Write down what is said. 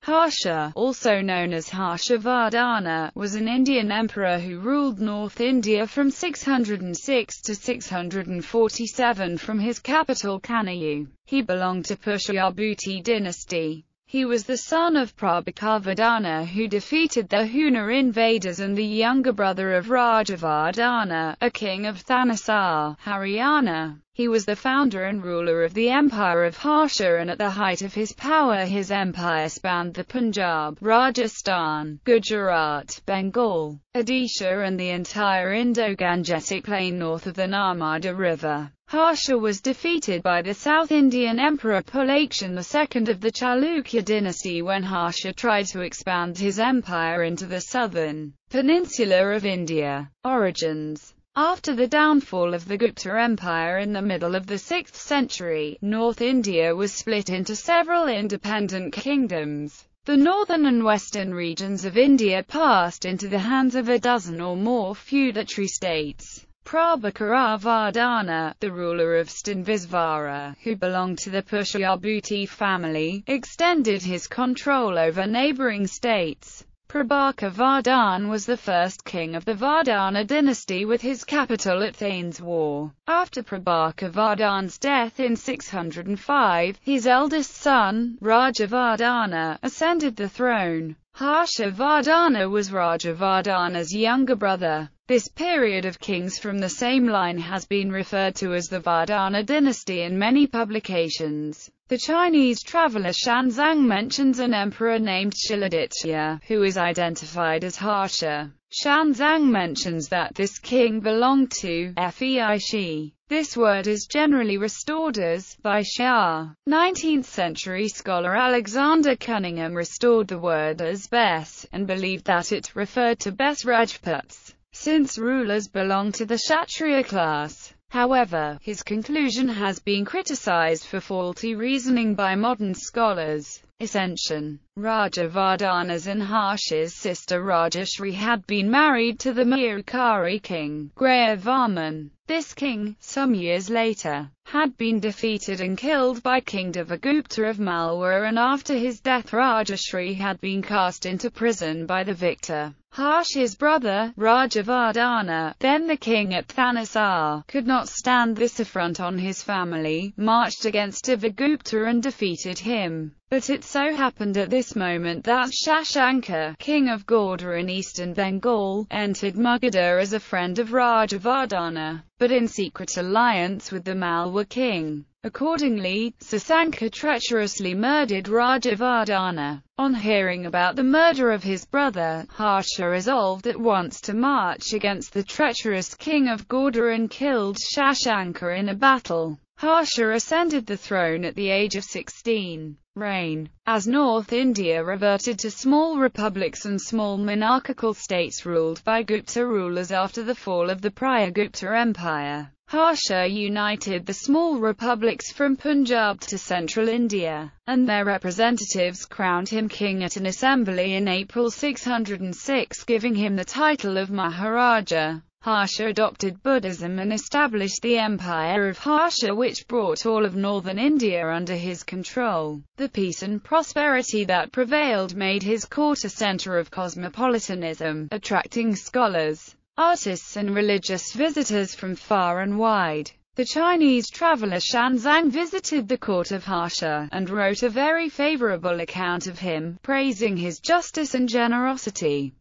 Harsha, also known as Harshavardhana, was an Indian emperor who ruled North India from 606 to 647 from his capital Kannauj. He belonged to Pushyabhuti dynasty. He was the son of Prabhakavardhana, who defeated the Huna invaders, and the younger brother of Rajavardhana, a king of Thanesar, Haryana. He was the founder and ruler of the Empire of Harsha, and at the height of his power his empire spanned the Punjab, Rajasthan, Gujarat, Bengal, Odisha and the entire Indo-Gangetic plain north of the Narmada River. Harsha was defeated by the South Indian Emperor Pulakshin II of the Chalukya dynasty when Harsha tried to expand his empire into the southern peninsula of India. Origins. After the downfall of the Gupta Empire in the middle of the 6th century, North India was split into several independent kingdoms. The northern and western regions of India passed into the hands of a dozen or more feudatory states. Prabhakavardhana, the ruler of Stinvisvara, who belonged to the Pushyabhuti family, extended his control over neighbouring states. Prabhakavardhana was the first king of the Vardhana dynasty with his capital at Thanesar. After Prabhakavardhana's death in 605, his eldest son, Rajavardhana, ascended the throne. Harshavardhana was Rajavardhana's younger brother. This period of kings from the same line has been referred to as the Vardhana dynasty in many publications. The Chinese traveller Xuanzang mentions an emperor named Shiladitya, who is identified as Harsha. Xuanzang mentions that this king belonged to Fei. This word is generally restored as Vaishya. 19th century scholar Alexander Cunningham restored the word as Bes, and believed that it referred to Bes Rajputs, since rulers belonged to the Kshatriya class. However, his conclusion has been criticized for faulty reasoning by modern scholars. Ascension. Rajavardhana's and Harsha's sister Rajashri had been married to the Mayurkari king, Grayavarman. This king, some years later, had been defeated and killed by King Devagupta of Malwa, and after his death Rajashri had been cast into prison by the victor. Harsha's brother, Rajavardhana, then the king at Thanesar, could not stand this affront on his family, marched against Devagupta and defeated him. But it so happened at this moment that Shashanka, king of Gauda in eastern Bengal, entered Magadha as a friend of Rajavardhana, but in secret alliance with the Malwa king. Accordingly, Sasanka treacherously murdered Rajavardhana. On hearing about the murder of his brother, Harsha resolved at once to march against the treacherous king of Gauda and killed Shashanka in a battle. Harsha ascended the throne at the age of 16. Reign. As North India reverted to small republics and small monarchical states ruled by Gupta rulers after the fall of the prior Gupta Empire, Harsha united the small republics from Punjab to central India, and their representatives crowned him king at an assembly in April 606, giving him the title of Maharaja. Harsha adopted Buddhism and established the Empire of Harsha, which brought all of northern India under his control. The peace and prosperity that prevailed made his court a center of cosmopolitanism, attracting scholars, artists and religious visitors from far and wide. The Chinese traveller Xuanzang visited the court of Harsha, and wrote a very favorable account of him, praising his justice and generosity.